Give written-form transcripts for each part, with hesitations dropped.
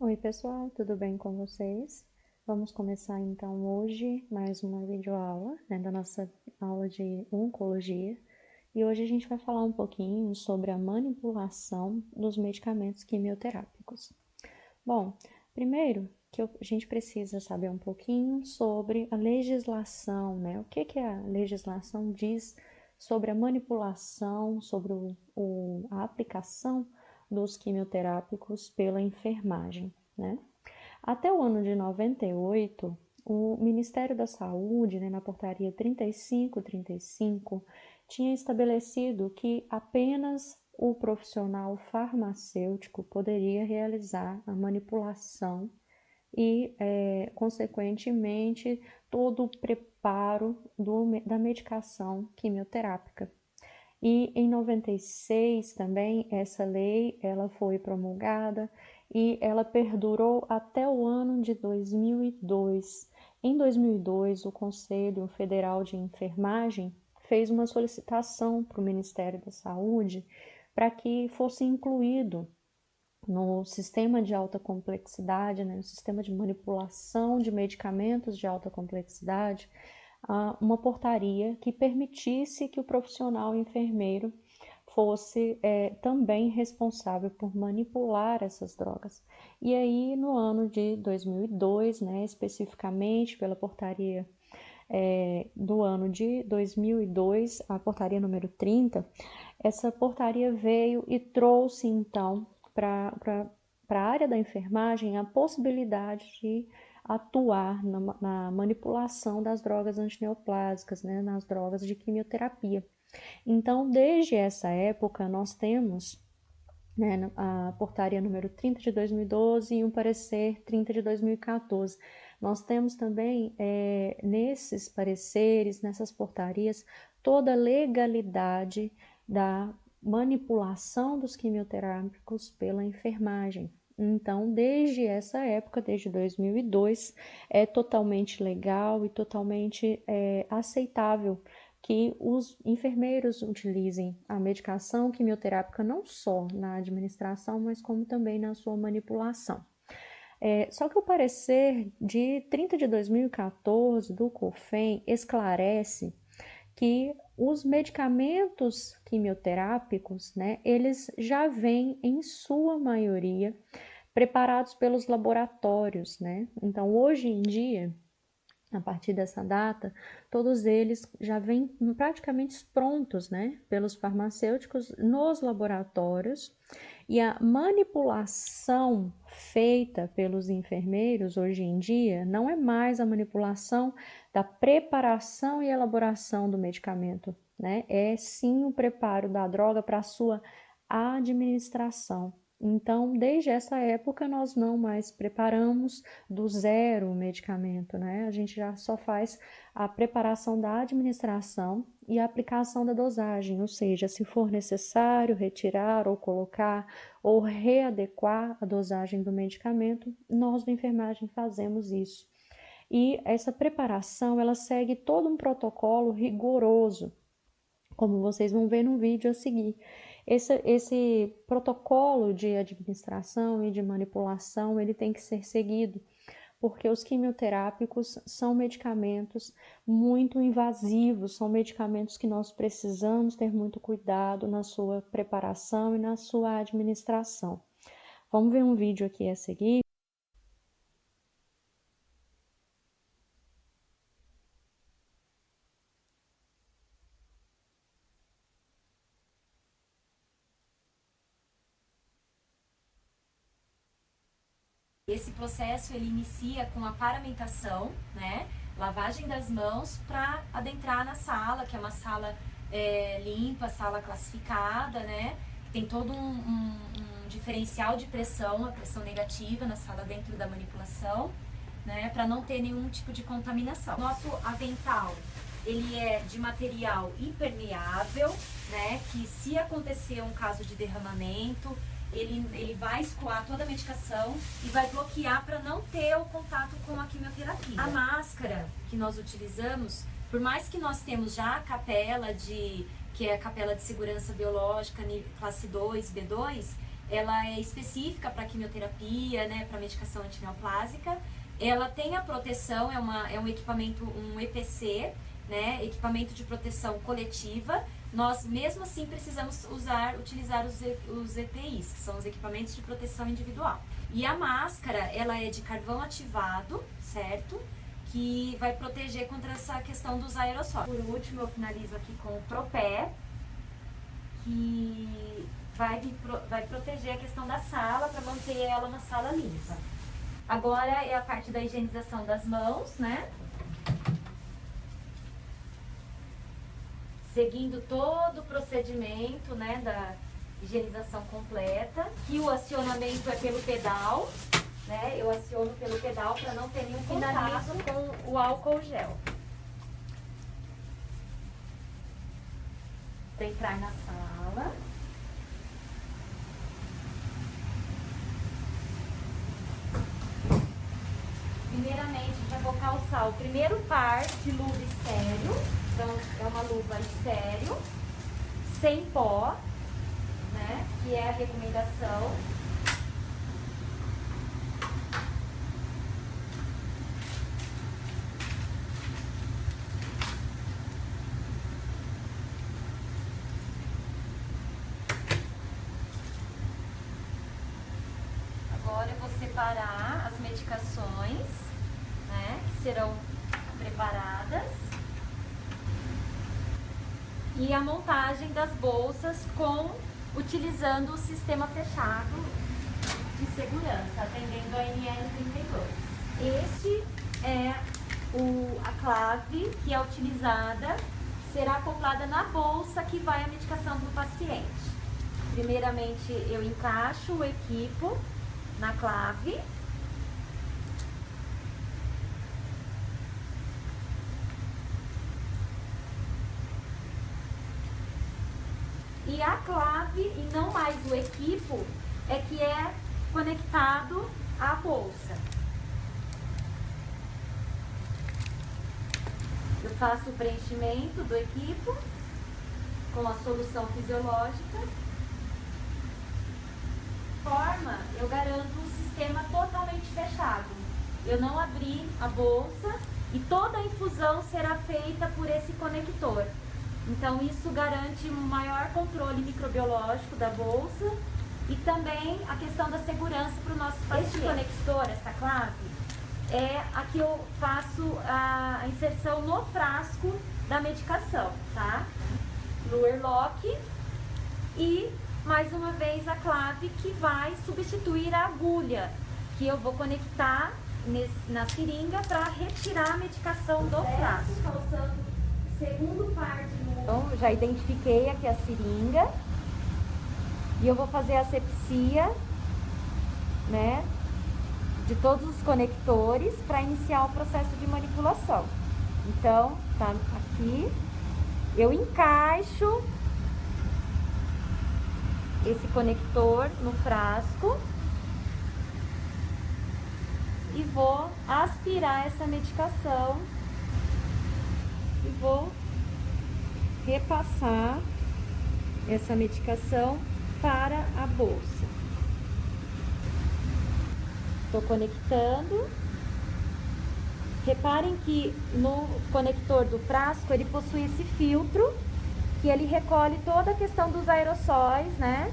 Oi pessoal, tudo bem com vocês? Vamos começar então hoje mais uma videoaula, da nossa aula de oncologia. E hoje a gente vai falar um pouquinho sobre a manipulação dos medicamentos quimioterápicos. Bom, primeiro a gente precisa saber um pouquinho sobre a legislação, né? O que a legislação diz sobre a manipulação, sobre a aplicação dos quimioterápicos pela enfermagem, né? Até o ano de 98, o Ministério da Saúde, na portaria 3535, tinha estabelecido que apenas o profissional farmacêutico poderia realizar a manipulação e, consequentemente, todo o preparo da medicação quimioterápica. E em 96 também essa lei ela foi promulgada e ela perdurou até o ano de 2002. Em 2002, o Conselho Federal de Enfermagem fez uma solicitação para o Ministério da Saúde para que fosse incluído no sistema de alta complexidade, no sistema de manipulação de medicamentos de alta complexidade, uma portaria que permitisse que o profissional enfermeiro fosse também responsável por manipular essas drogas. E aí, no ano de 2002, especificamente pela portaria do ano de 2002, a portaria número 30, essa portaria veio e trouxe, então, para a área da enfermagem a possibilidade de atuar na manipulação das drogas antineoplásicas, nas drogas de quimioterapia. Então, desde essa época, nós temos a portaria número 30 de 2012 e um parecer 30 de 2014. Nós temos também, nesses pareceres, nessas portarias, toda a legalidade da manipulação dos quimioterápicos pela enfermagem. Então, desde essa época, desde 2002, é totalmente legal e totalmente aceitável que os enfermeiros utilizem a medicação quimioterápica não só na administração, mas como também na sua manipulação. Só que o parecer de 30 de 2014 do COFEN esclarece que os medicamentos quimioterápicos, eles já vêm, em sua maioria, preparados pelos laboratórios, Então, hoje em dia, a partir dessa data, todos eles já vêm praticamente prontos, pelos farmacêuticos nos laboratórios, e a manipulação feita pelos enfermeiros hoje em dia não é mais a manipulação da preparação e elaboração do medicamento, É sim o preparo da droga para a sua administração. Então, desde essa época, nós não mais preparamos do zero o medicamento, A gente já só faz a preparação da administração e a aplicação da dosagem, ou seja, se for necessário retirar ou colocar ou readequar a dosagem do medicamento, nós da enfermagem fazemos isso. E essa preparação, ela segue todo um protocolo rigoroso, como vocês vão ver no vídeo a seguir. Esse protocolo de administração e de manipulação, ele tem que ser seguido, porque os quimioterápicos são medicamentos muito invasivos, são medicamentos que nós precisamos ter muito cuidado na sua preparação e na sua administração. Vamos ver um vídeo aqui a seguir. Esse processo ele inicia com a paramentação, lavagem das mãos para adentrar na sala, que é uma sala limpa, sala classificada, Tem todo um diferencial de pressão, a pressão negativa na sala dentro da manipulação, para não ter nenhum tipo de contaminação. Nosso avental, ele é de material impermeável, que se acontecer um caso de derramamento, ele vai escoar toda a medicação e vai bloquear para não ter o contato com a quimioterapia. A máscara que nós utilizamos, por mais que nós temos já a capela que é a capela de segurança biológica classe 2, B2, ela é específica para quimioterapia, né, para medicação antineoplásica. Ela tem a proteção, é um equipamento, um EPC, né, equipamento de proteção coletiva. Nós, mesmo assim, precisamos utilizar os EPIs, que são os equipamentos de proteção individual. E a máscara, ela é de carvão ativado, certo? Que vai proteger contra essa questão dos aerossóis. Por último, eu finalizo aqui com o Propé, que vai proteger a questão da sala, para manter ela uma sala limpa. Agora é a parte da higienização das mãos, né? Seguindo todo o procedimento, né, da higienização completa. Que o acionamento é pelo pedal, né? Eu aciono pelo pedal para não ter nenhum contato com o álcool gel. Para entrar na sala. Primeiramente, já vou calçar o primeiro par de luva estéreo. Então, é uma luva estéreo, sem pó, né? Que é a recomendação. Agora eu vou separar as medicações, né? Que serão preparadas. E a montagem das bolsas utilizando o sistema fechado de segurança, atendendo a NR32. Este é a clave que é utilizada, será acoplada na bolsa que vai a medicação do paciente. Primeiramente, eu encaixo o equipo na clave. E a clave, e não mais o equipo, é que é conectado à bolsa. Eu faço o preenchimento do equipo com a solução fisiológica. Forma, eu garanto um sistema totalmente fechado. Eu não abri a bolsa e toda a infusão será feita por esse conector. Então, isso garante um maior controle microbiológico da bolsa e também a questão da segurança para o nosso paciente. Esse conector, essa clave, é a que eu faço a inserção no frasco da medicação, tá? Luer lock e, mais uma vez, a clave que vai substituir a agulha, que eu vou conectar na seringa para retirar a medicação do frasco. Calçando o segundo par de luva. Então, já identifiquei aqui a seringa e eu vou fazer a asepsia, né, de todos os conectores para iniciar o processo de manipulação. Então, tá aqui, eu encaixo esse conector no frasco e vou aspirar essa medicação e vou repassar essa medicação para a bolsa. Estou conectando. Reparem que no conector do frasco ele possui esse filtro que ele recolhe toda a questão dos aerossóis, né?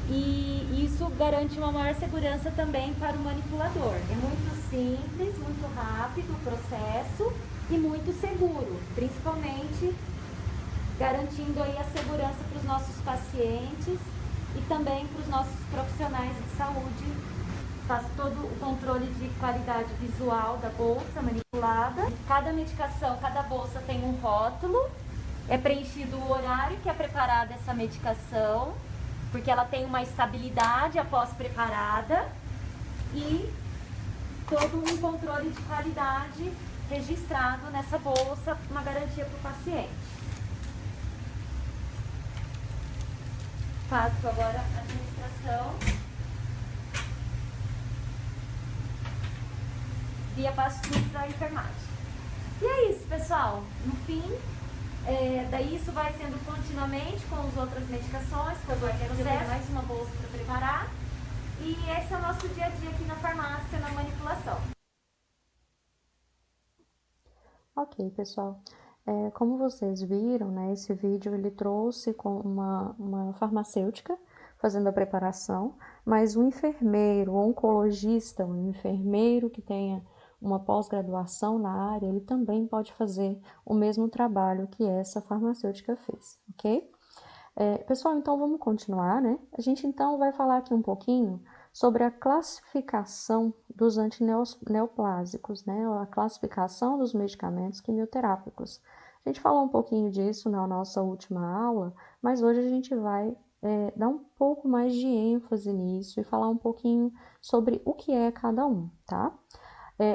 E isso garante uma maior segurança também para o manipulador. É muito simples, muito rápido o processo e muito seguro, principalmente garantindo aí a segurança para os nossos pacientes e também para os nossos profissionais de saúde. Faço todo o controle de qualidade visual da bolsa manipulada. Cada medicação, cada bolsa tem um rótulo. É preenchido o horário que é preparada essa medicação, porque ela tem uma estabilidade após preparada e todo um controle de qualidade registrado nessa bolsa, uma garantia para o paciente. Faço agora a administração via passo-tudo para a enfermagem. E é isso, pessoal. No fim, Daí isso vai sendo continuamente com as outras medicações, com o processo, mais uma bolsa para preparar. E esse é o nosso dia a dia aqui na farmácia, na manipulação. Ok, pessoal. Como vocês viram, né, esse vídeo ele trouxe com uma farmacêutica fazendo a preparação, mas um enfermeiro, um oncologista, um enfermeiro que tenha uma pós-graduação na área, ele também pode fazer o mesmo trabalho que essa farmacêutica fez, ok? Pessoal, então vamos continuar, né? A gente então vai falar aqui um pouquinho sobre a classificação dos antineoplásicos, né? A classificação dos medicamentos quimioterápicos. A gente falou um pouquinho disso na nossa última aula, mas hoje a gente vai dar um pouco mais de ênfase nisso e falar um pouquinho sobre o que é cada um, tá?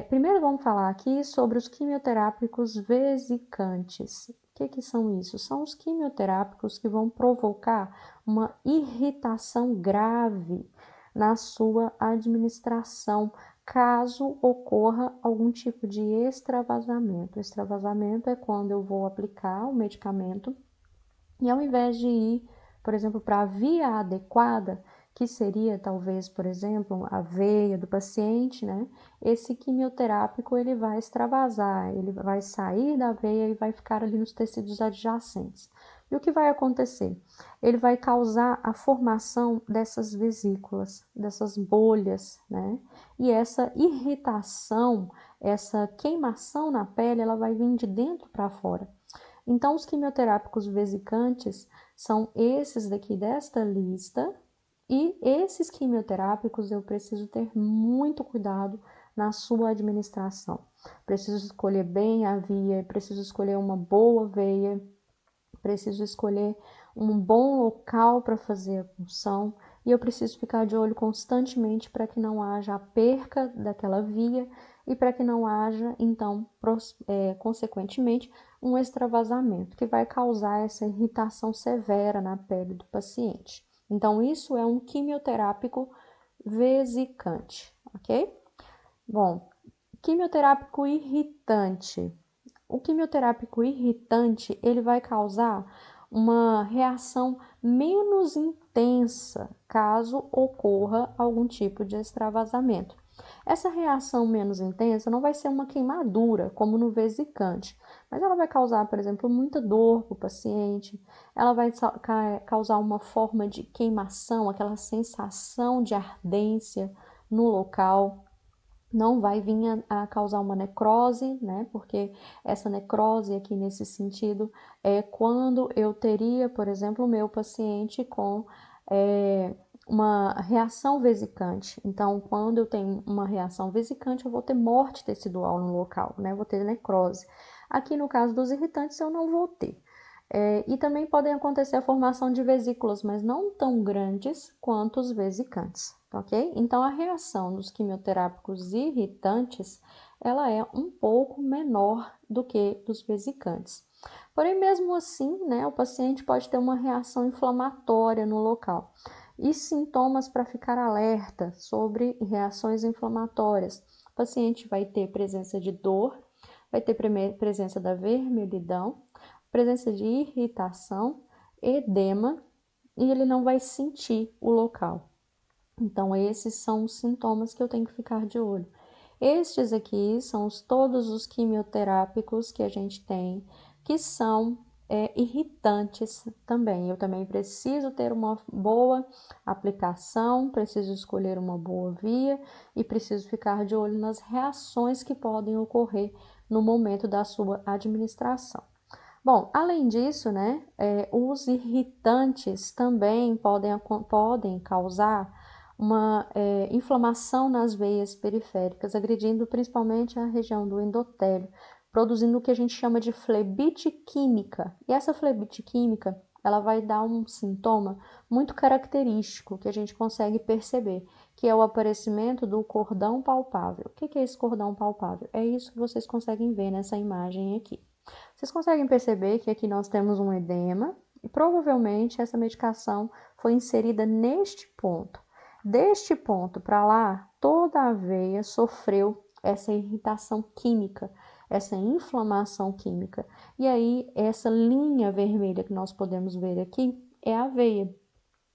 Primeiro vamos falar aqui sobre os quimioterápicos vesicantes. O que são isso? São os quimioterápicos que vão provocar uma irritação grave na sua administração, caso ocorra algum tipo de extravasamento. Extravasamento é quando eu vou aplicar o medicamento e ao invés de ir, por exemplo, para a via adequada, que seria talvez, por exemplo, a veia do paciente, né? Esse quimioterápico ele vai extravasar, ele vai sair da veia e vai ficar ali nos tecidos adjacentes. E o que vai acontecer? Ele vai causar a formação dessas vesículas, dessas bolhas, né? E essa irritação, essa queimação na pele, ela vai vir de dentro para fora. Então, os quimioterápicos vesicantes são esses daqui desta lista, e esses quimioterápicos eu preciso ter muito cuidado na sua administração. Preciso escolher bem a via, preciso escolher uma boa veia, preciso escolher um bom local para fazer a punção e eu preciso ficar de olho constantemente para que não haja a perca daquela via e para que não haja, então, consequentemente, um extravasamento que vai causar essa irritação severa na pele do paciente. Então, isso é um quimioterápico vesicante, ok? Bom, quimioterápico irritante. O quimioterápico irritante, ele vai causar uma reação menos intensa caso ocorra algum tipo de extravasamento. Essa reação menos intensa não vai ser uma queimadura, como no vesicante, mas ela vai causar, por exemplo, muita dor para o paciente, ela vai causar uma forma de queimação, aquela sensação de ardência no local. Não vai vir a causar uma necrose, né? Porque essa necrose aqui nesse sentido é quando eu teria, por exemplo, o meu paciente com uma reação vesicante. Então, quando eu tenho uma reação vesicante, eu vou ter morte tecidual no local, né? Vou ter necrose. Aqui no caso dos irritantes, eu não vou ter. E também podem acontecer a formação de vesículas, mas não tão grandes quanto os vesicantes, ok? Então, a reação dos quimioterápicos irritantes, ela é um pouco menor do que dos vesicantes. Porém, mesmo assim, né, o paciente pode ter uma reação inflamatória no local. E sintomas para ficar alerta sobre reações inflamatórias. O paciente vai ter presença de dor, vai ter presença da vermelhidão, presença de irritação, edema, e ele não vai sentir o local. Então, esses são os sintomas que eu tenho que ficar de olho. Estes aqui são todos os quimioterápicos que a gente tem, que são irritantes também. Eu também preciso ter uma boa aplicação, preciso escolher uma boa via e preciso ficar de olho nas reações que podem ocorrer no momento da sua administração. Bom, além disso, né, os irritantes também podem causar uma inflamação nas veias periféricas, agredindo principalmente a região do endotélio, produzindo o que a gente chama de flebite química. E essa flebite química, ela vai dar um sintoma muito característico que a gente consegue perceber, que é o aparecimento do cordão palpável. O que é esse cordão palpável? É isso que vocês conseguem ver nessa imagem aqui. Vocês conseguem perceber que aqui nós temos um edema e provavelmente essa medicação foi inserida neste ponto. Deste ponto para lá, toda a veia sofreu essa irritação química. essa inflamação química. E aí, essa linha vermelha que nós podemos ver aqui é a veia.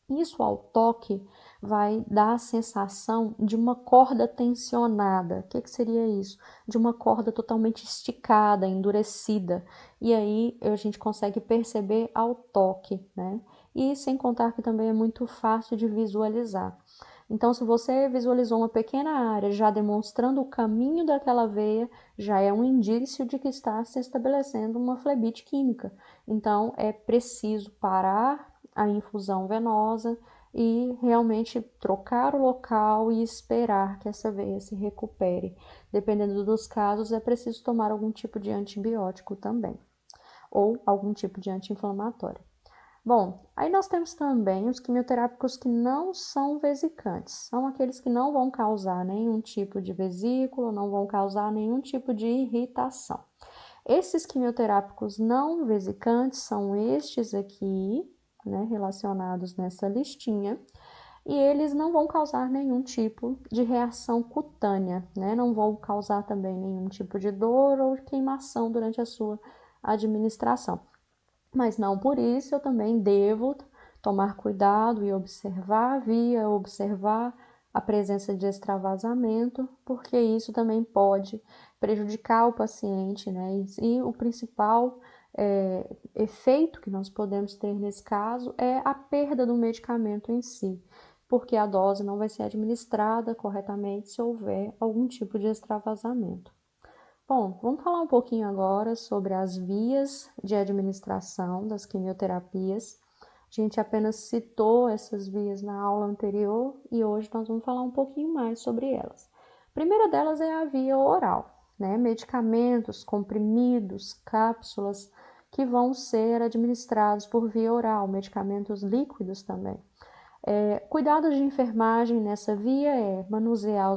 Isso ao toque vai dar a sensação de uma corda tensionada. O que seria isso? De uma corda totalmente esticada, endurecida. E aí a gente consegue perceber ao toque, né? E sem contar que também é muito fácil de visualizar. Então, se você visualizou uma pequena área já demonstrando o caminho daquela veia, já é um indício de que está se estabelecendo uma flebite química. Então, é preciso parar a infusão venosa e realmente trocar o local e esperar que essa veia se recupere. Dependendo dos casos, é preciso tomar algum tipo de antibiótico também, ou algum tipo de anti-inflamatório. Bom, aí nós temos também os quimioterápicos que não são vesicantes. São aqueles que não vão causar nenhum tipo de vesícula, não vão causar nenhum tipo de irritação. Esses quimioterápicos não vesicantes são estes aqui, né, relacionados nessa listinha, e eles não vão causar nenhum tipo de reação cutânea, né? Não vão causar também nenhum tipo de dor ou queimação durante a sua administração. Mas não por isso eu também devo tomar cuidado e observar a presença de extravasamento, porque isso também pode prejudicar o paciente, né? E o principal efeito que nós podemos ter nesse caso é a perda do medicamento em si, porque a dose não vai ser administrada corretamente se houver algum tipo de extravasamento. Bom, vamos falar um pouquinho agora sobre as vias de administração das quimioterapias. A gente apenas citou essas vias na aula anterior e hoje nós vamos falar um pouquinho mais sobre elas. A primeira delas é a via oral, né? Medicamentos, comprimidos, cápsulas que vão ser administrados por via oral, medicamentos líquidos também. Cuidados de enfermagem nessa via é manusear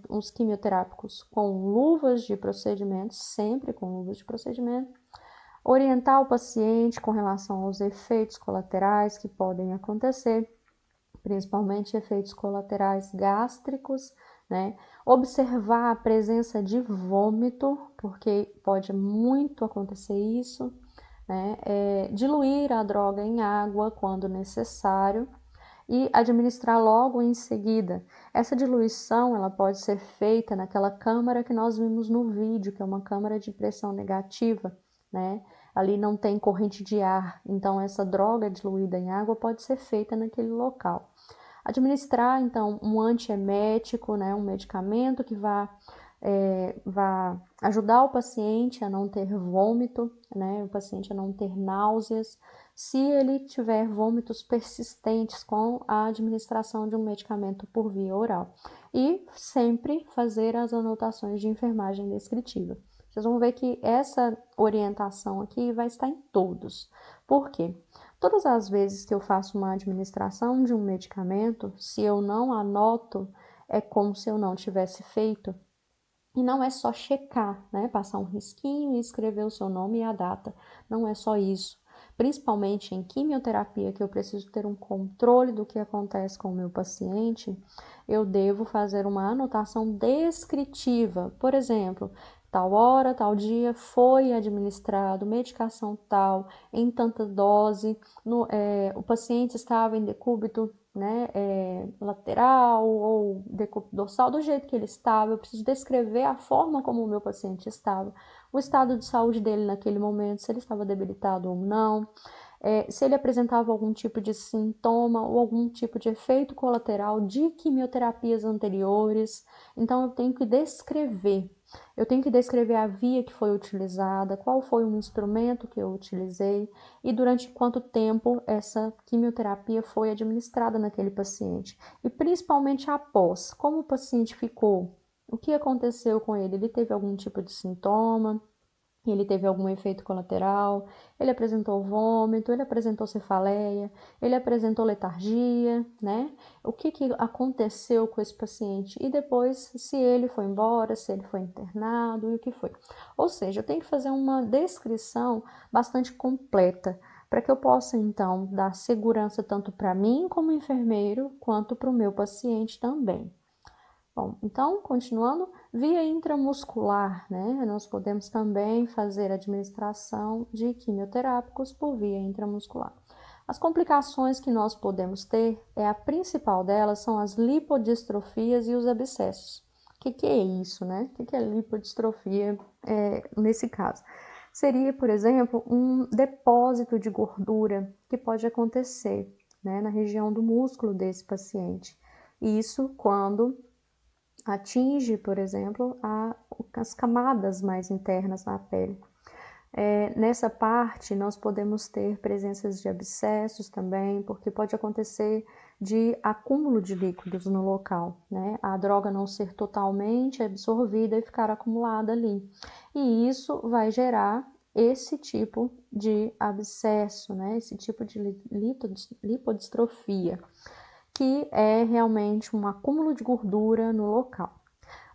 os quimioterápicos com luvas de procedimento, sempre com luvas de procedimento, orientar o paciente com relação aos efeitos colaterais que podem acontecer, principalmente efeitos colaterais gástricos, né? Observar a presença de vômito, porque pode muito acontecer isso, né? Diluir a droga em água quando necessário e administrar logo em seguida. Essa diluição ela pode ser feita naquela câmara que nós vimos no vídeo, que é uma câmara de pressão negativa, né? Ali não tem corrente de ar, então essa droga diluída em água pode ser feita naquele local. Administrar, então, um antiemético, né? Um medicamento que vá ajudar o paciente a não ter vômito, né? O paciente a não ter náuseas, se ele tiver vômitos persistentes com a administração de um medicamento por via oral. E sempre fazer as anotações de enfermagem descritiva. Vocês vão ver que essa orientação aqui vai estar em todos. Por quê? Todas as vezes que eu faço uma administração de um medicamento, se eu não anoto, é como se eu não tivesse feito. E não é só checar, né? Passar um risquinho e escrever o seu nome e a data. Não é só isso. Principalmente em quimioterapia, que eu preciso ter um controle do que acontece com o meu paciente, eu devo fazer uma anotação descritiva. Por exemplo, tal hora, tal dia foi administrado medicação tal, em tanta dose, o paciente estava em decúbito, né, lateral ou decúbito dorsal, do jeito que ele estava. Eu preciso descrever a forma como o meu paciente estava, o estado de saúde dele naquele momento, se ele estava debilitado ou não, se ele apresentava algum tipo de sintoma ou algum tipo de efeito colateral de quimioterapias anteriores. Então, eu tenho que descrever. Eu tenho que descrever a via que foi utilizada, qual foi o instrumento que eu utilizei e durante quanto tempo essa quimioterapia foi administrada naquele paciente. E principalmente após, como o paciente ficou, o que aconteceu com ele? Ele teve algum tipo de sintoma? Ele teve algum efeito colateral? Ele apresentou vômito? Ele apresentou cefaleia? Ele apresentou letargia, né? O que aconteceu com esse paciente? E depois, se ele foi embora, se ele foi internado e o que foi. Ou seja, eu tenho que fazer uma descrição bastante completa para que eu possa, então, dar segurança tanto para mim como enfermeiro, quanto para o meu paciente também. Bom, então, continuando, via intramuscular, né? Nós podemos também fazer administração de quimioterápicos por via intramuscular. As complicações que nós podemos ter, a principal delas são as lipodistrofias e os abscessos. O que é isso, né? O que é lipodistrofia nesse caso? Seria, por exemplo, um depósito de gordura que pode acontecer, né, na região do músculo desse paciente. Isso quando atinge, por exemplo, as camadas mais internas da pele. Nessa parte, nós podemos ter presenças de abscessos também, porque pode acontecer de acúmulo de líquidos no local, né? A droga não ser totalmente absorvida e ficar acumulada ali. E isso vai gerar esse tipo de abscesso, né? Esse tipo de lipodistrofia, que é realmente um acúmulo de gordura no local.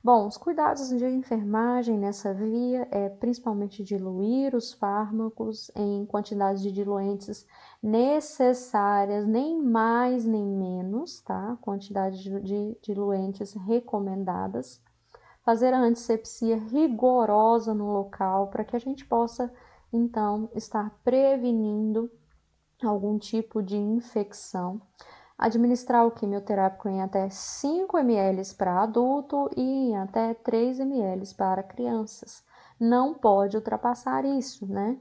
Bom, os cuidados de enfermagem nessa via é principalmente diluir os fármacos em quantidades de diluentes necessárias, nem mais nem menos, tá? Quantidade de diluentes recomendadas. Fazer a antisepsia rigorosa no local para que a gente possa, então, estar prevenindo algum tipo de infecção. Administrar o quimioterápico em até 5 ml para adulto e em até 3 ml para crianças. Não pode ultrapassar isso, né?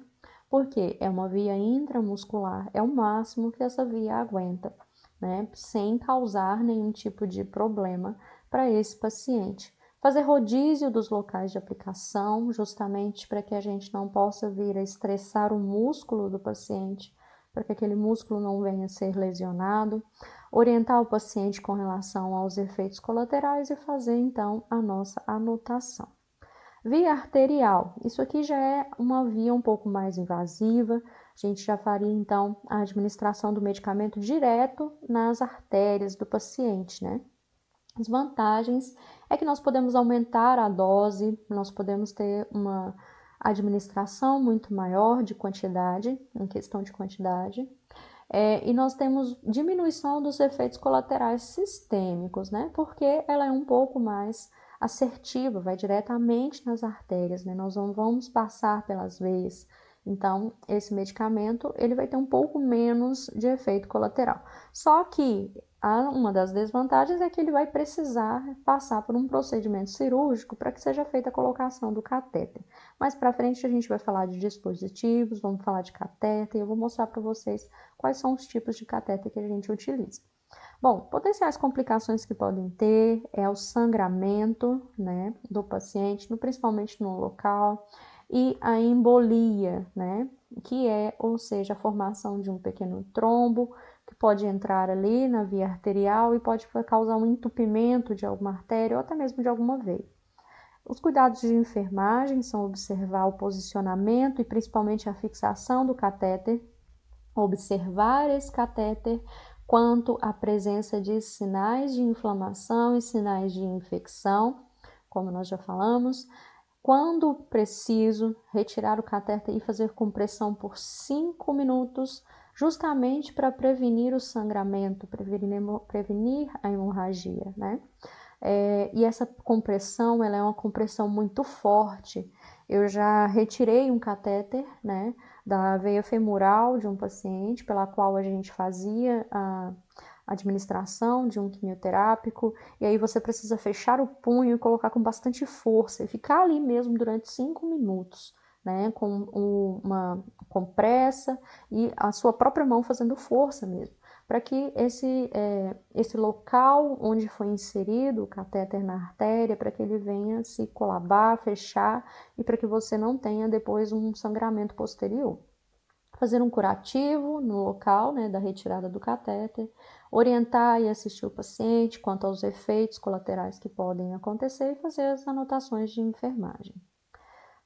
Porque é uma via intramuscular, é o máximo que essa via aguenta, né? Sem causar nenhum tipo de problema para esse paciente. Fazer rodízio dos locais de aplicação, justamente para que a gente não possa vir a estressar o músculo do paciente, para que aquele músculo não venha a ser lesionado, orientar o paciente com relação aos efeitos colaterais e fazer então a nossa anotação. Via arterial, isso aqui já é uma via um pouco mais invasiva, a gente já faria então a administração do medicamento direto nas artérias do paciente, né? As vantagens é que nós podemos aumentar a dose, nós podemos ter uma administração muito maior de quantidade, em questão de quantidade, e nós temos diminuição dos efeitos colaterais sistêmicos, né? Porque ela é um pouco mais assertiva, vai diretamente nas artérias, né? Nós não vamos passar pelas veias. Então, esse medicamento, ele vai ter um pouco menos de efeito colateral. Só que uma das desvantagens é que ele vai precisar passar por um procedimento cirúrgico para que seja feita a colocação do catéter. Mais para frente a gente vai falar de dispositivos, vamos falar de catéter e eu vou mostrar para vocês quais são os tipos de catéter que a gente utiliza. Bom, potenciais complicações que podem ter é o sangramento, né, do paciente, principalmente no local, e a embolia, né, que é, ou seja, a formação de um pequeno trombo que pode entrar ali na via arterial e pode causar um entupimento de alguma artéria ou até mesmo de alguma veia. Os cuidados de enfermagem são observar o posicionamento e principalmente a fixação do catéter, observar esse catéter quanto à presença de sinais de inflamação e sinais de infecção, como nós já falamos. Quando preciso, retirar o catéter e fazer compressão por 5 minutos, justamente para prevenir o sangramento, prevenir a hemorragia, né? E essa compressão, ela é uma compressão muito forte. Eu já retirei um catéter, né, da veia femoral de um paciente, pela qual a gente fazia a administração de um quimioterápico, e aí você precisa fechar o punho e colocar com bastante força, e ficar ali mesmo durante 5 minutos, né, com uma compressa e a sua própria mão fazendo força mesmo, para que esse local onde foi inserido o catéter na artéria, para que ele venha se colabar, fechar, e para que você não tenha depois um sangramento posterior. Fazer um curativo no local, né, da retirada do catéter, orientar e assistir o paciente quanto aos efeitos colaterais que podem acontecer e fazer as anotações de enfermagem.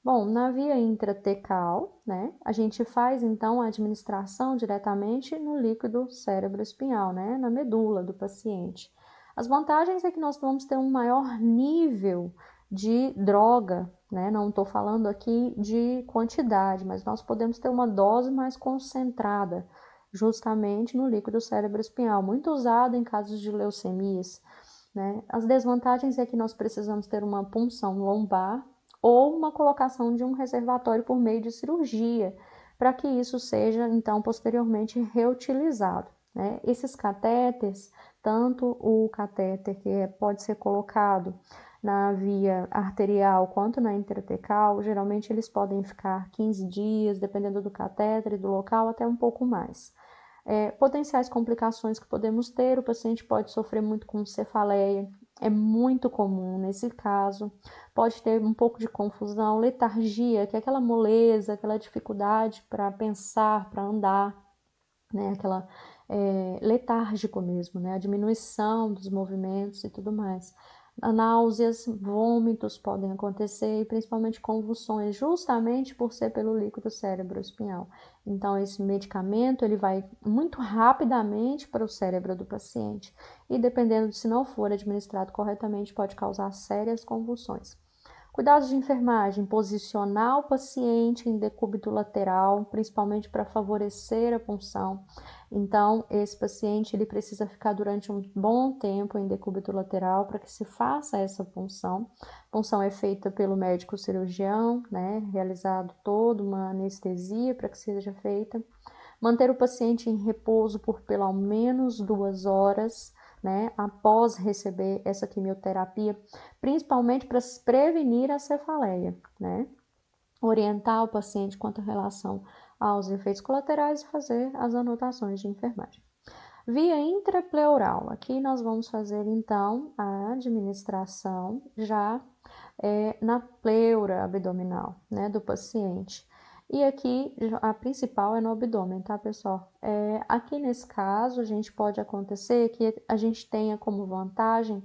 Bom, na via intratecal, né, a gente faz então a administração diretamente no líquido cérebro-espinhal, né, na medula do paciente. As vantagens é que nós vamos ter um maior nível de droga, né, não estou falando aqui de quantidade, mas nós podemos ter uma dose mais concentrada, justamente no líquido cérebro-espinhal, muito usado em casos de leucemias, né? As desvantagens é que nós precisamos ter uma punção lombar ou uma colocação de um reservatório por meio de cirurgia, para que isso seja, então, posteriormente reutilizado, né? Esses catéteres, tanto o catéter que pode ser colocado na via arterial quanto na intratecal, geralmente eles podem ficar 15 dias, dependendo do catéter e do local, até um pouco mais. Potenciais complicações que podemos ter, o paciente pode sofrer muito com cefaleia, é muito comum nesse caso, pode ter um pouco de confusão, letargia, que é aquela moleza, aquela dificuldade para pensar, para andar, né? Aquela letárgico mesmo, né? A diminuição dos movimentos e tudo mais. Náuseas, vômitos podem acontecer e principalmente convulsões, justamente por ser pelo líquido cérebro-espinhal. Então, esse medicamento ele vai muito rapidamente para o cérebro do paciente e, dependendo de se não for administrado corretamente, pode causar sérias convulsões. Cuidados de enfermagem, posicionar o paciente em decúbito lateral, principalmente para favorecer a punção. Então, esse paciente ele precisa ficar durante um bom tempo em decúbito lateral para que se faça essa punção. A punção é feita pelo médico cirurgião, né? Realizado toda uma anestesia para que seja feita. Manter o paciente em repouso por pelo menos 2 horas, né, após receber essa quimioterapia, principalmente para prevenir a cefaleia, né? Orientar o paciente quanto à relação aos efeitos colaterais e fazer as anotações de enfermagem. Via intrapleural, aqui nós vamos fazer então a administração já na pleura abdominal, né, do paciente. E aqui a principal é no abdômen, tá, pessoal? Aqui nesse caso, a gente pode acontecer que a gente tenha como vantagem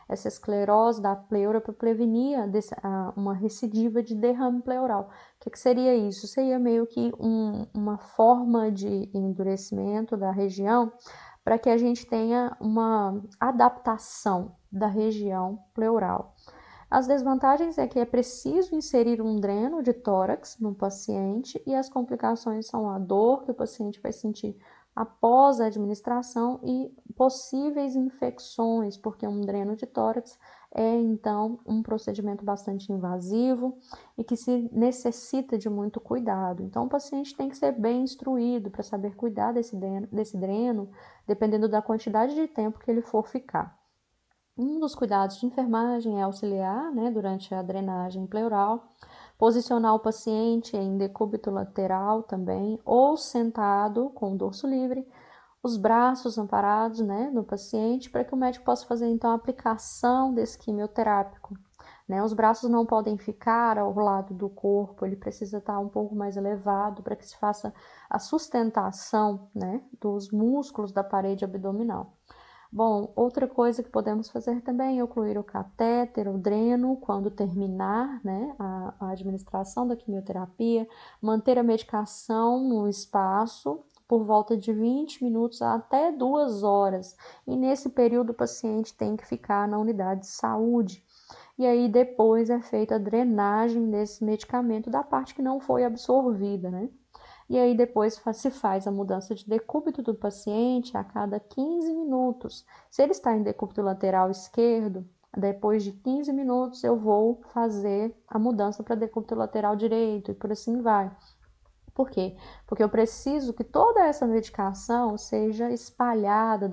essa esclerose da pleura para prevenir uma recidiva de derrame pleural. O que seria isso? Seria meio que uma forma de endurecimento da região para que a gente tenha uma adaptação da região pleural. As desvantagens é que é preciso inserir um dreno de tórax no paciente e as complicações são a dor que o paciente vai sentir após a administração e possíveis infecções, porque um dreno de tórax é então um procedimento bastante invasivo e que se necessita de muito cuidado. Então o paciente tem que ser bem instruído para saber cuidar desse dreno, dependendo da quantidade de tempo que ele for ficar. Um dos cuidados de enfermagem é auxiliar, né, durante a drenagem pleural, posicionar o paciente em decúbito lateral também, ou sentado com o dorso livre, os braços amparados, né, no paciente, para que o médico possa fazer então a aplicação desse quimioterápico. Né? Os braços não podem ficar ao lado do corpo, ele precisa estar um pouco mais elevado para que se faça a sustentação, né, dos músculos da parede abdominal. Bom, outra coisa que podemos fazer também é incluir o catéter, o dreno, quando terminar, né, a administração da quimioterapia, manter a medicação no espaço por volta de 20 minutos até 2 horas. E nesse período o paciente tem que ficar na unidade de saúde. E aí depois é feita a drenagem desse medicamento da parte que não foi absorvida, né? E aí depois se faz a mudança de decúbito do paciente a cada 15 minutos. Se ele está em decúbito lateral esquerdo, depois de 15 minutos eu vou fazer a mudança para decúbito lateral direito e por assim vai. Por quê? Porque eu preciso que toda essa medicação seja espalhada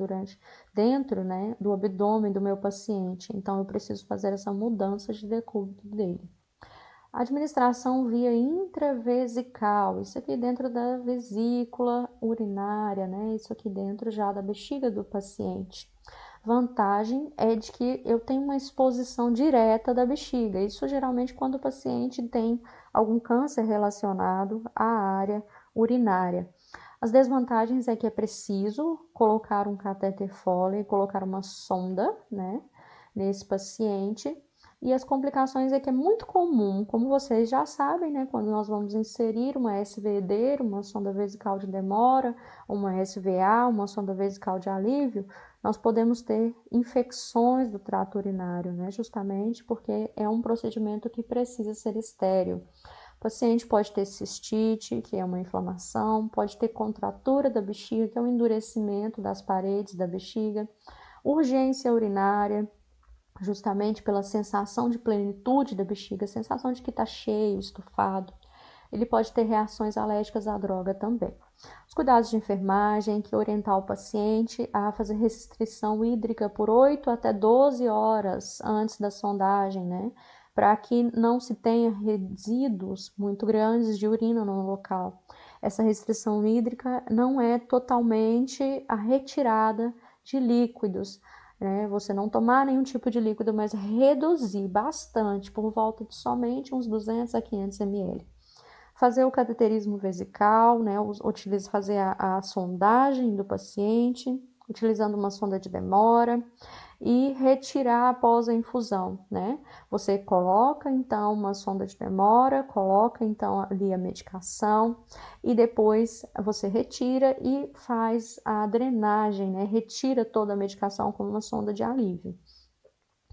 dentro, né, do abdômen do meu paciente. Então eu preciso fazer essa mudança de decúbito dele. Administração via intravesical, isso aqui dentro da vesícula urinária, né? Isso aqui dentro já da bexiga do paciente. Vantagem é de que eu tenho uma exposição direta da bexiga. Isso geralmente quando o paciente tem algum câncer relacionado à área urinária. As desvantagens é que é preciso colocar um catéter Foley, colocar uma sonda, né, nesse paciente. E as complicações é que é muito comum, como vocês já sabem, né, quando nós vamos inserir uma SVD, uma sonda vesical de demora, uma SVA, uma sonda vesical de alívio, nós podemos ter infecções do trato urinário, né, justamente porque é um procedimento que precisa ser estéril. O paciente pode ter cistite, que é uma inflamação, pode ter contratura da bexiga, que é um endurecimento das paredes da bexiga, urgência urinária, justamente pela sensação de plenitude da bexiga, sensação de que está cheio, estufado. Ele pode ter reações alérgicas à droga também. Os cuidados de enfermagem, que orientar o paciente a fazer restrição hídrica por 8 até 12 horas antes da sondagem, né? Para que não se tenha resíduos muito grandes de urina no local. Essa restrição hídrica não é totalmente a retirada de líquidos, né? Você não tomar nenhum tipo de líquido, mas reduzir bastante, por volta de somente uns 200 a 500 ml. Fazer o cateterismo vesical, né? Fazer a sondagem do paciente, utilizando uma sonda de demora e retirar após a infusão, né? Você coloca então uma sonda de demora, coloca então ali a medicação e depois você retira e faz a drenagem, né? Retira toda a medicação com uma sonda de alívio.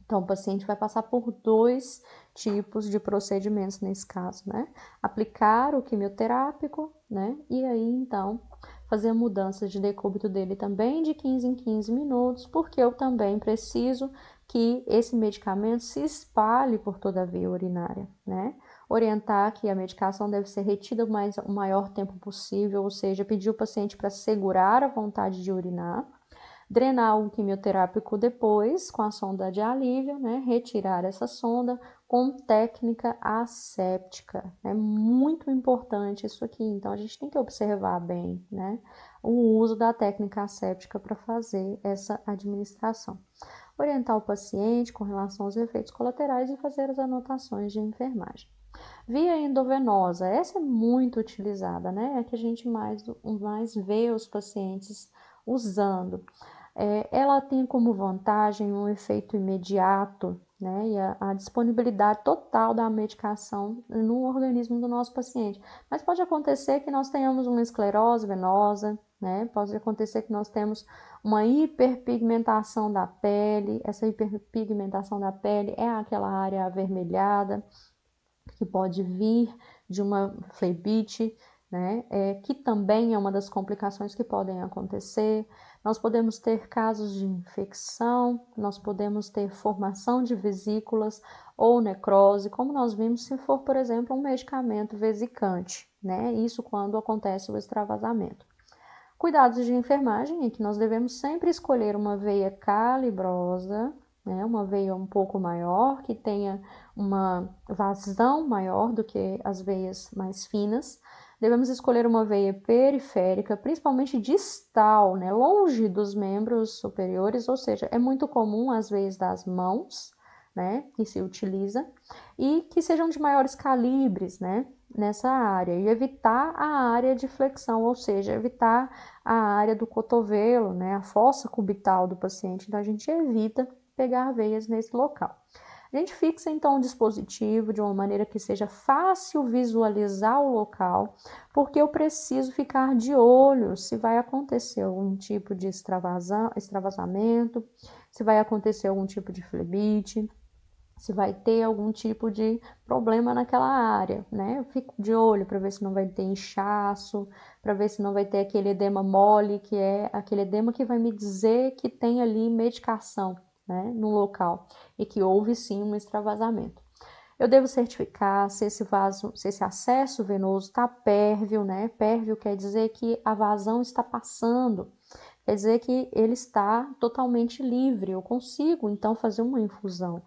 Então, o paciente vai passar por 2 tipos de procedimentos nesse caso, né? Aplicar o quimioterápico, né? E aí, então, fazer a mudança de decúbito dele também de 15 em 15 minutos, porque eu também preciso que esse medicamento se espalhe por toda a via urinária, né? Orientar que a medicação deve ser retida o maior tempo possível, ou seja, pedir o paciente para segurar a vontade de urinar, drenar o quimioterápico depois com a sonda de alívio, né? Retirar essa sonda com técnica asséptica. É muito importante isso aqui, então a gente tem que observar bem, né? O uso da técnica asséptica para fazer essa administração. Orientar o paciente com relação aos efeitos colaterais e fazer as anotações de enfermagem. Via endovenosa, essa é muito utilizada, né? É que a gente mais vê os pacientes usando. Ela tem como vantagem um efeito imediato, né, e a disponibilidade total da medicação no organismo do nosso paciente. Mas pode acontecer que nós tenhamos uma esclerose venosa, né, pode acontecer que nós temos uma hiperpigmentação da pele. Essa hiperpigmentação da pele é aquela área avermelhada que pode vir de uma flebite, né, que também é uma das complicações que podem acontecer. Nós podemos ter casos de infecção, nós podemos ter formação de vesículas ou necrose, como nós vimos se for, por exemplo, um medicamento vesicante, né? Isso quando acontece o extravasamento. Cuidados de enfermagem é que nós devemos sempre escolher uma veia calibrosa, né? Uma veia um pouco maior, que tenha uma vazão maior do que as veias mais finas. Devemos escolher uma veia periférica, principalmente distal, né? Longe dos membros superiores, ou seja, é muito comum as veias das mãos, né? Que se utiliza, e que sejam de maiores calibres, né? Nessa área, e evitar a área de flexão, ou seja, evitar a área do cotovelo, né? A fossa cubital do paciente, então a gente evita pegar veias nesse local. A gente fixa então o dispositivo de uma maneira que seja fácil visualizar o local, porque eu preciso ficar de olho se vai acontecer algum tipo de extravasamento, se vai acontecer algum tipo de flebite, se vai ter algum tipo de problema naquela área, né? Eu fico de olho para ver se não vai ter inchaço, para ver se não vai ter aquele edema mole, que é aquele edema que vai me dizer que tem ali medicação, né, no local e que houve sim um extravasamento. Eu devo certificar se esse acesso venoso está pérvio, né? Pérvio quer dizer que a vazão está passando, quer dizer que ele está totalmente livre. Eu consigo então fazer uma infusão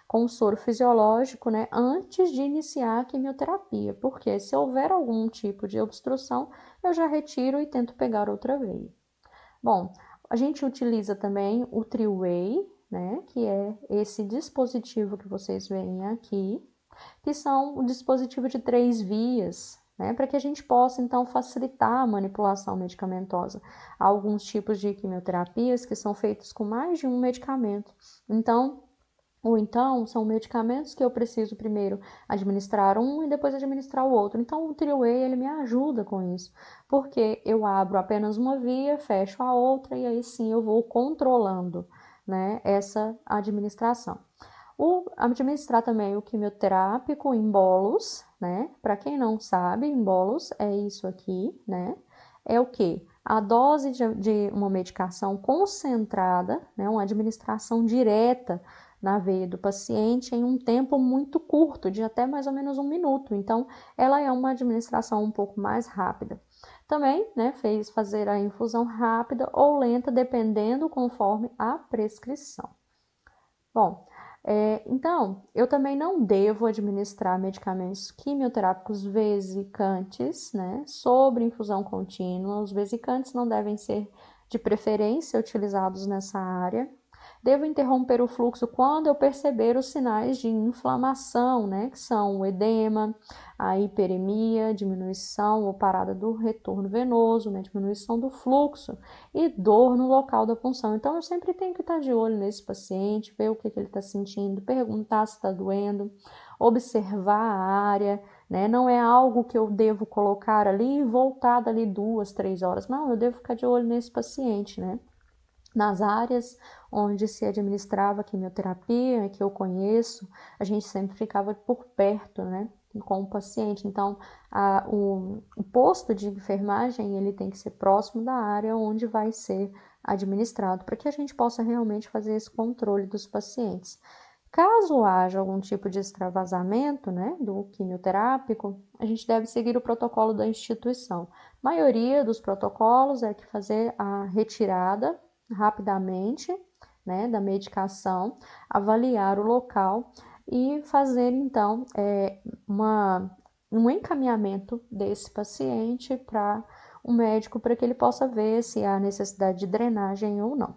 com soro fisiológico, né, antes de iniciar a quimioterapia, porque se houver algum tipo de obstrução, eu já retiro e tento pegar outra veia. Bom, a gente utiliza também o Triway, né, que é esse dispositivo que vocês veem aqui, que são um dispositivo de 3 vias, né, para que a gente possa, então, facilitar a manipulação medicamentosa. Há alguns tipos de quimioterapias que são feitos com mais de um medicamento. Ou então, são medicamentos que eu preciso primeiro administrar um e depois administrar o outro. Então, o Triway, ele me ajuda com isso, porque eu abro apenas uma via, fecho a outra e aí sim eu vou controlando, né, essa administração. Administrar também o quimioterápico em bolos, né? Para quem não sabe, em bolos é isso aqui, né? É o que? A dose de uma medicação concentrada, né? Uma administração direta na veia do paciente em um tempo muito curto, de até mais ou menos 1 minuto. Então, ela é uma administração um pouco mais rápida. Também, né, fez fazer a infusão rápida ou lenta, dependendo conforme a prescrição. Bom, então, eu também não devo administrar medicamentos quimioterápicos vesicantes, né, sobre infusão contínua. Os vesicantes não devem ser, de preferência, utilizados nessa área. Devo interromper o fluxo quando eu perceber os sinais de inflamação, né, que são o edema, a hiperemia, diminuição ou parada do retorno venoso, né, diminuição do fluxo e dor no local da punção. Então, eu sempre tenho que estar de olho nesse paciente, ver o que ele está sentindo, perguntar se está doendo, observar a área, né? Não é algo que eu devo colocar ali e voltar dali 2, 3 horas. Não, eu devo ficar de olho nesse paciente, né? Nas áreas onde se administrava quimioterapia, que eu conheço, a gente sempre ficava por perto, né, com o paciente. Então, o posto de enfermagem, ele tem que ser próximo da área onde vai ser administrado, para que a gente possa realmente fazer esse controle dos pacientes. Caso haja algum tipo de extravasamento, né, do quimioterápico, a gente deve seguir o protocolo da instituição. A maioria dos protocolos é que fazer a retirada rapidamente, né, da medicação, avaliar o local e fazer então um encaminhamento desse paciente para o médico para que ele possa ver se há necessidade de drenagem ou não.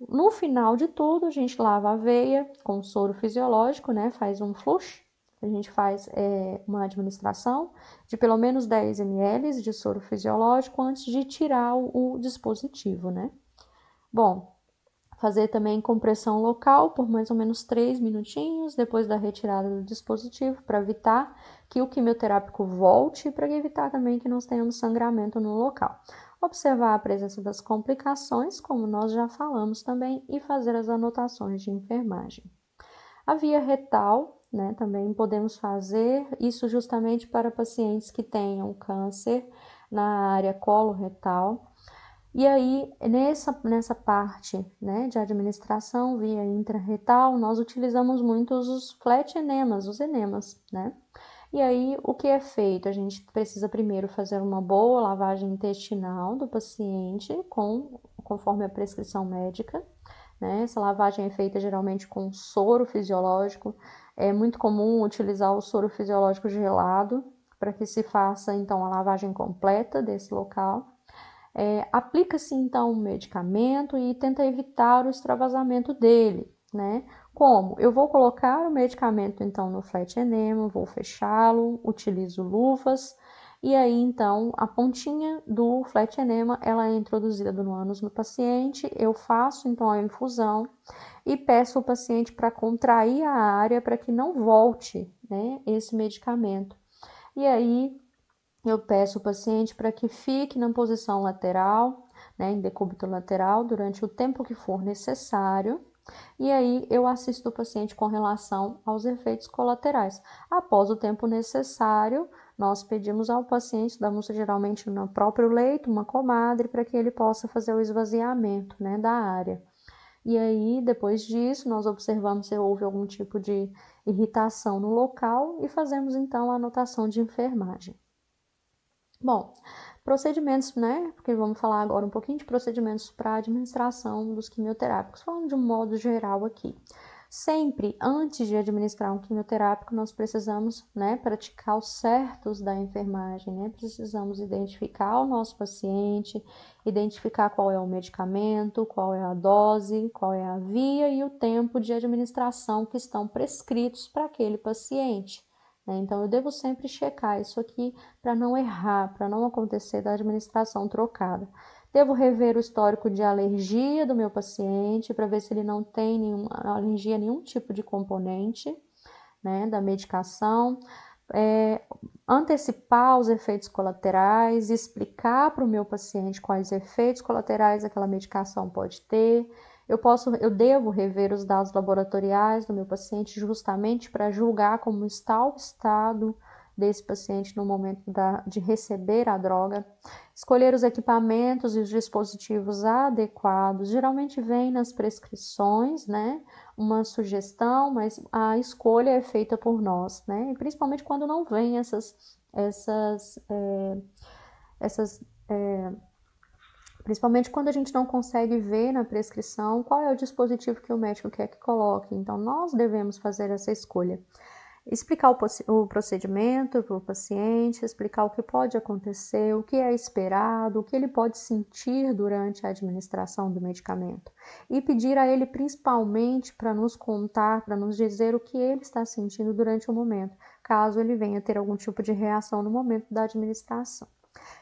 No final de tudo, a gente lava a veia com soro fisiológico, né, faz um flush. A gente faz uma administração de pelo menos 10 ml de soro fisiológico antes de tirar o dispositivo, né? Bom, fazer também compressão local por mais ou menos 3 minutinhos depois da retirada do dispositivo para evitar que o quimioterápico volte e para evitar também que nós tenhamos sangramento no local. Observar a presença das complicações, como nós já falamos também, e fazer as anotações de enfermagem. A via retal, né, também podemos fazer isso justamente para pacientes que tenham câncer na área coloretal. E aí, nessa parte, né, de administração via intrarretal, nós utilizamos muito os flat enemas, os enemas, né? E aí, o que é feito? A gente precisa primeiro fazer uma boa lavagem intestinal do paciente, conforme a prescrição médica, né? Essa lavagem é feita geralmente com soro fisiológico. É muito comum utilizar o soro fisiológico gelado, para que se faça, então, a lavagem completa desse local. Aplica-se então o medicamento e tenta evitar o extravasamento dele, né? Como? Eu vou colocar o medicamento então no flat enema, vou fechá-lo, utilizo luvas e aí então a pontinha do flat enema ela é introduzida no ânus do paciente, eu faço então a infusão e peço ao paciente para contrair a área para que não volte, né, esse medicamento. E aí eu peço o paciente para que fique na posição lateral, né, em decúbito lateral, durante o tempo que for necessário. E aí eu assisto o paciente com relação aos efeitos colaterais. Após o tempo necessário, nós pedimos ao paciente, damos geralmente no próprio leito, uma comadre, para que ele possa fazer o esvaziamento, né, da área. E aí, depois disso, nós observamos se houve algum tipo de irritação no local e fazemos então a anotação de enfermagem. Bom, procedimentos, né? Porque vamos falar agora um pouquinho de procedimentos para administração dos quimioterápicos, falando de um modo geral aqui. Sempre antes de administrar um quimioterápico, nós precisamos, né, praticar os certos da enfermagem, né? Precisamos identificar o nosso paciente, identificar qual é o medicamento, qual é a dose, qual é a via e o tempo de administração que estão prescritos para aquele paciente. Então, eu devo sempre checar isso aqui para não errar, para não acontecer da administração trocada. Devo rever o histórico de alergia do meu paciente para ver se ele não tem nenhuma alergia a nenhum tipo de componente, né, da medicação. Antecipar os efeitos colaterais, explicar para o meu paciente quais efeitos colaterais aquela medicação pode ter. Eu devo rever os dados laboratoriais do meu paciente justamente para julgar como está o estado desse paciente no momento de receber a droga. Escolher os equipamentos e os dispositivos adequados, geralmente vem nas prescrições, né? uma sugestão, mas a escolha é feita por nós, né? E principalmente quando não vem principalmente quando a gente não consegue ver na prescrição qual é o dispositivo que o médico quer que coloque. Então, nós devemos fazer essa escolha. Explicar o procedimento para o paciente, explicar o que pode acontecer, o que é esperado, o que ele pode sentir durante a administração do medicamento. E pedir a ele principalmente para nos contar, para nos dizer o que ele está sentindo durante o momento, caso ele venha ter algum tipo de reação no momento da administração.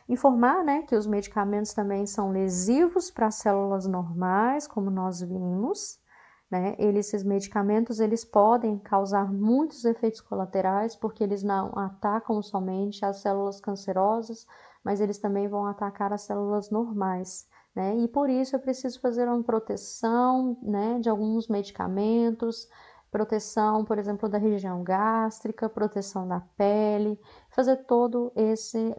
Informar, né, que os medicamentos também são lesivos para as células normais, como nós vimos, né? Esses medicamentos eles podem causar muitos efeitos colaterais, porque eles não atacam somente as células cancerosas, mas eles também vão atacar as células normais, né? E por isso é preciso fazer uma proteção, né, de alguns medicamentos, proteção, por exemplo, da região gástrica, proteção da pele, fazer todo esse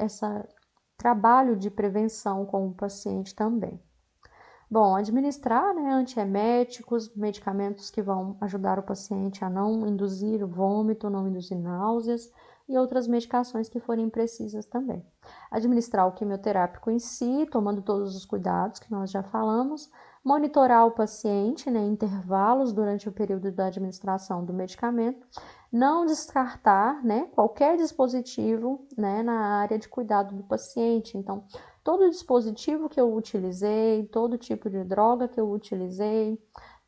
trabalho de prevenção com o paciente também. Bom, administrar, né, antieméticos, medicamentos que vão ajudar o paciente a não induzir vômito, não induzir náuseas e outras medicações que forem precisas também. Administrar o quimioterápico em si, tomando todos os cuidados que nós já falamos. Monitorar o paciente, né, em intervalos durante o período da administração do medicamento. Não descartar, né, qualquer dispositivo, né, na área de cuidado do paciente. Então, todo dispositivo que eu utilizei, todo tipo de droga que eu utilizei,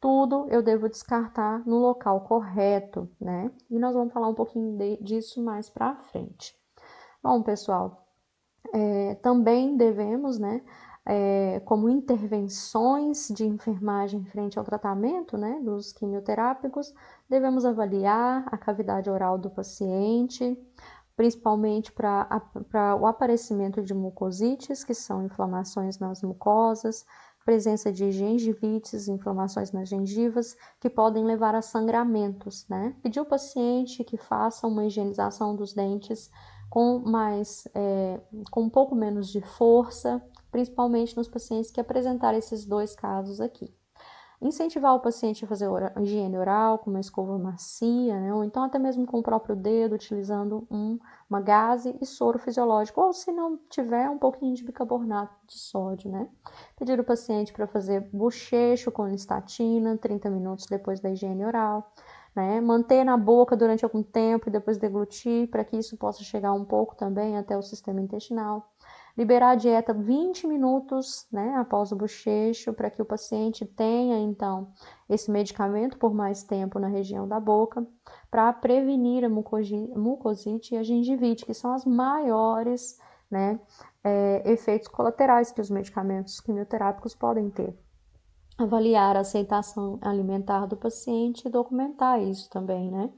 tudo eu devo descartar no local correto, né? E nós vamos falar um pouquinho disso mais para frente. Bom, pessoal, também devemos, né, como intervenções de enfermagem frente ao tratamento, né, dos quimioterápicos, devemos avaliar a cavidade oral do paciente, principalmente para o aparecimento de mucosites, que são inflamações nas mucosas, presença de gengivites, inflamações nas gengivas, que podem levar a sangramentos, né? Pedir ao paciente que faça uma higienização dos dentes com um pouco menos de força, principalmente nos pacientes que apresentarem esses dois casos aqui. Incentivar o paciente a fazer higiene oral com uma escova macia, né? Ou então até mesmo com o próprio dedo, utilizando uma gaze e soro fisiológico, ou se não tiver, um pouquinho de bicarbonato de sódio, né? Pedir ao paciente para fazer bochecho com listatina 30 minutos depois da higiene oral, né? Manter na boca durante algum tempo e depois deglutir, para que isso possa chegar um pouco também até o sistema intestinal. Liberar a dieta 20 minutos, né, após o bochecho, para que o paciente tenha, então, esse medicamento por mais tempo na região da boca, para prevenir a mucosite e a gengivite, que são as maiores, né, efeitos colaterais que os medicamentos quimioterápicos podem ter. Avaliar a aceitação alimentar do paciente e documentar isso também, né?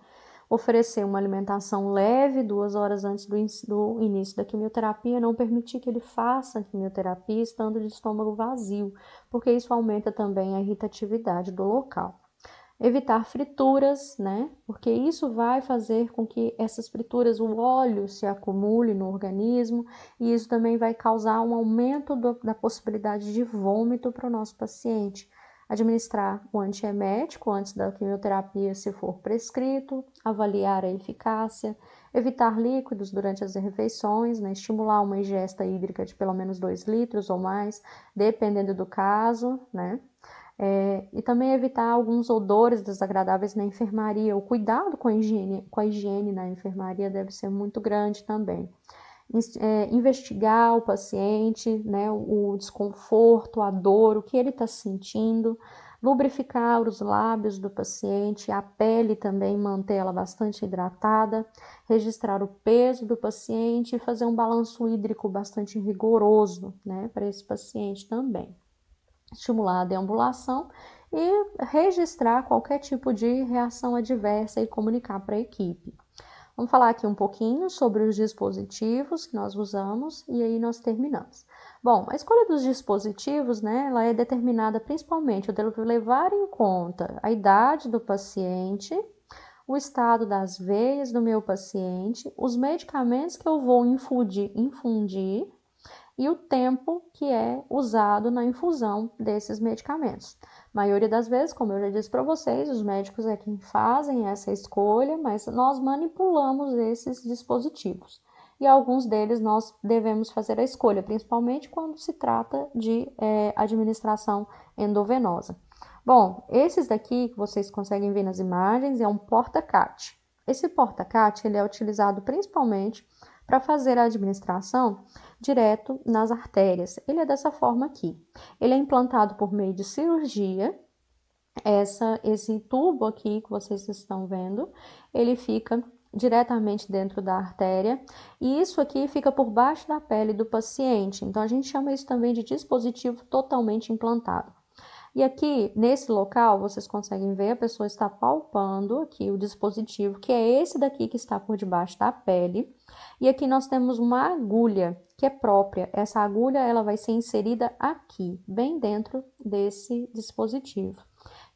Oferecer uma alimentação leve 2 horas antes do início da quimioterapia, não permitir que ele faça a quimioterapia estando de estômago vazio, porque isso aumenta também a irritatividade do local. Evitar frituras, né? Porque isso vai fazer com que essas frituras, o óleo se acumule no organismo e isso também vai causar um aumento da possibilidade de vômito para o nosso paciente. Administrar o antiemético antes da quimioterapia, se for prescrito, avaliar a eficácia, evitar líquidos durante as refeições, né? Estimular uma ingesta hídrica de pelo menos 2 litros ou mais, dependendo do caso, né? E também evitar alguns odores desagradáveis na enfermaria. O cuidado com a higiene na enfermaria deve ser muito grande também. Investigar o paciente, né, o desconforto, a dor, o que ele está sentindo, lubrificar os lábios do paciente, a pele também, mantê-la bastante hidratada, registrar o peso do paciente e fazer um balanço hídrico bastante rigoroso, né, para esse paciente também. Estimular a deambulação e registrar qualquer tipo de reação adversa e comunicar para a equipe. Vamos falar aqui um pouquinho sobre os dispositivos que nós usamos e aí nós terminamos. Bom, a escolha dos dispositivos, né, ela é determinada principalmente, eu devo levar em conta a idade do paciente, o estado das veias do meu paciente, os medicamentos que eu vou infundir e o tempo que é usado na infusão desses medicamentos. A maioria das vezes, como eu já disse para vocês, os médicos é quem fazem essa escolha, mas nós manipulamos esses dispositivos. E alguns deles nós devemos fazer a escolha, principalmente quando se trata de administração endovenosa. Bom, esses daqui que vocês conseguem ver nas imagens é um porta-CAT. Esse porta-CAT ele é utilizado principalmente para fazer a administração direto nas artérias. Ele é dessa forma aqui. Ele é implantado por meio de cirurgia. Esse tubo aqui que vocês estão vendo, ele fica diretamente dentro da artéria e isso aqui fica por baixo da pele do paciente. Então a gente chama isso também de dispositivo totalmente implantado. E aqui, nesse local, vocês conseguem ver, a pessoa está palpando aqui o dispositivo, que é esse daqui que está por debaixo da pele. E aqui nós temos uma agulha que é própria. Essa agulha, ela vai ser inserida aqui, bem dentro desse dispositivo.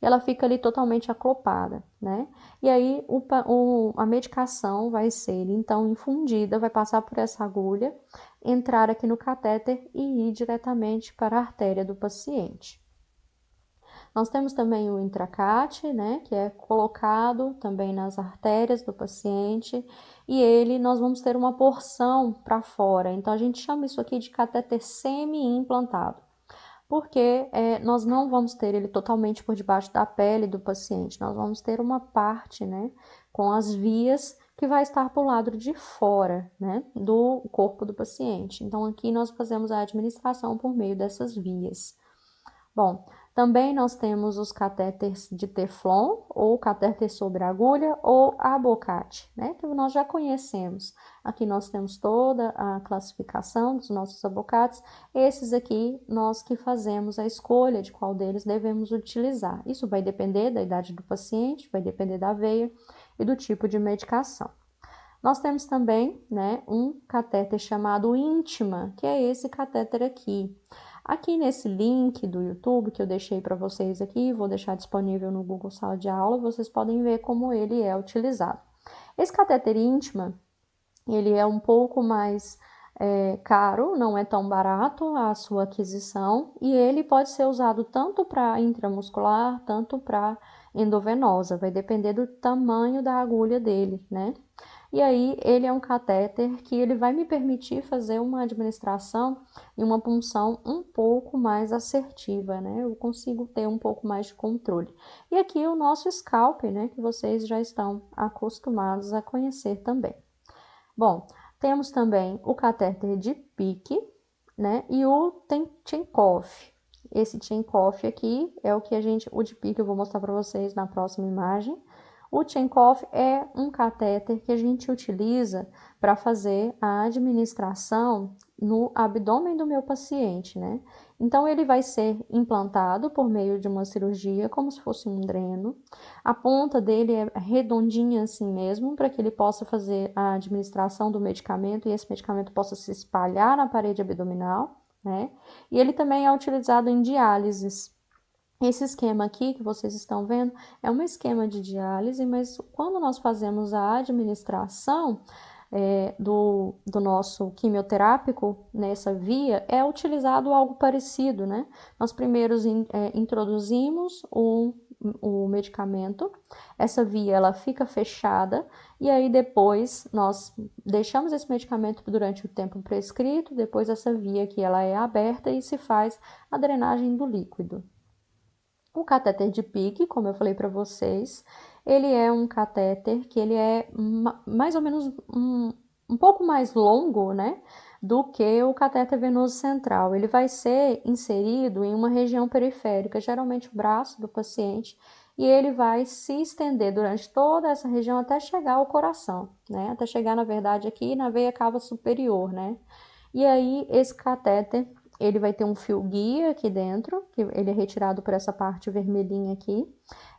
Ela fica ali totalmente aclopada, né? E aí, a medicação vai ser, então, infundida, vai passar por essa agulha, entrar aqui no catéter e ir diretamente para a artéria do paciente. Nós temos também o intracate, né, que é colocado também nas artérias do paciente, e nós vamos ter uma porção para fora. Então, a gente chama isso aqui de catéter semi-implantado, porque nós não vamos ter ele totalmente por debaixo da pele do paciente, nós vamos ter uma parte, né, com as vias que vai estar para o lado de fora, né, do corpo do paciente. Então, aqui nós fazemos a administração por meio dessas vias. Bom, também nós temos os catéteres de Teflon, ou catéter sobre agulha, ou abocate, né? Que nós já conhecemos. Aqui nós temos toda a classificação dos nossos abocates. Esses aqui, nós que fazemos a escolha de qual deles devemos utilizar. Isso vai depender da idade do paciente, vai depender da veia e do tipo de medicação. Nós temos também, né, um catéter chamado Íntima, que é esse catéter aqui. Aqui nesse link do YouTube que eu deixei para vocês aqui, vou deixar disponível no Google Sala de Aula, vocês podem ver como ele é utilizado. Esse catéter Íntima, ele é um pouco mais caro, não é tão barato a sua aquisição, e ele pode ser usado tanto para intramuscular, tanto para endovenosa, vai depender do tamanho da agulha dele, né? E aí, ele é um catéter que ele vai me permitir fazer uma administração e uma punção um pouco mais assertiva, né? Eu consigo ter um pouco mais de controle. E aqui o nosso scalpel, né? Que vocês já estão acostumados a conhecer também. Bom, temos também o catéter de pique, né? E o Chenkov. Esse Chenkov aqui é o que o de pique eu vou mostrar para vocês na próxima imagem. O Chenkov é um catéter que a gente utiliza para fazer a administração no abdômen do meu paciente, né? Então, ele vai ser implantado por meio de uma cirurgia, como se fosse um dreno. A ponta dele é redondinha assim mesmo, para que ele possa fazer a administração do medicamento e esse medicamento possa se espalhar na parede abdominal, né? E ele também é utilizado em diálises. Esse esquema aqui que vocês estão vendo é um esquema de diálise, mas quando nós fazemos a administração do nosso quimioterápico nessa via, é utilizado algo parecido, né? Nós primeiro introduzimos o medicamento, essa via ela fica fechada e aí depois nós deixamos esse medicamento durante o tempo prescrito, depois essa via aqui ela é aberta e se faz a drenagem do líquido. O catéter de pique, como eu falei para vocês, ele é um catéter que ele é mais ou menos um pouco mais longo, né, do que o catéter venoso central. Ele vai ser inserido em uma região periférica, geralmente o braço do paciente, e ele vai se estender durante toda essa região até chegar ao coração, né, até chegar, na verdade, aqui na veia cava superior, né. E aí, esse catéter ele vai ter um fio guia aqui dentro, que ele é retirado por essa parte vermelhinha aqui,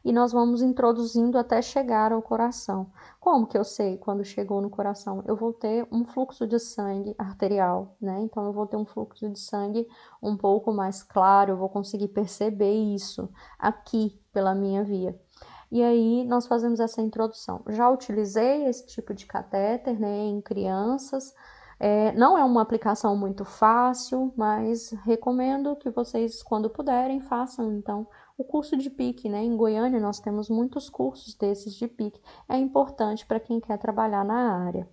e nós vamos introduzindo até chegar ao coração. Como que eu sei quando chegou no coração? Eu vou ter um fluxo de sangue arterial, né? Então, eu vou ter um fluxo de sangue um pouco mais claro, eu vou conseguir perceber isso aqui pela minha via. E aí, nós fazemos essa introdução. Já utilizei esse tipo de catéter, né, em crianças, Não é uma aplicação muito fácil, mas recomendo que vocês, quando puderem, façam então o curso de PIC, né? Em Goiânia nós temos muitos cursos desses de PIC. É importante para quem quer trabalhar na área.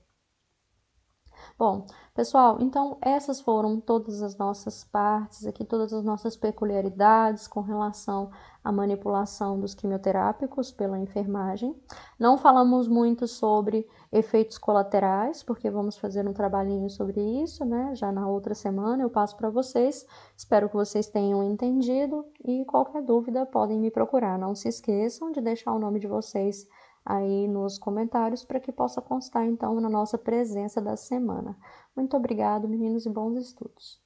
Bom, pessoal, então essas foram todas as nossas partes aqui, todas as nossas peculiaridades com relação à manipulação dos quimioterápicos pela enfermagem. Não falamos muito sobre efeitos colaterais, porque vamos fazer um trabalhinho sobre isso, né? Já na outra semana eu passo para vocês. Espero que vocês tenham entendido e qualquer dúvida podem me procurar. Não se esqueçam de deixar o nome de vocês aí nos comentários para que possa constar então na nossa presença da semana. Muito obrigado, meninos, e bons estudos.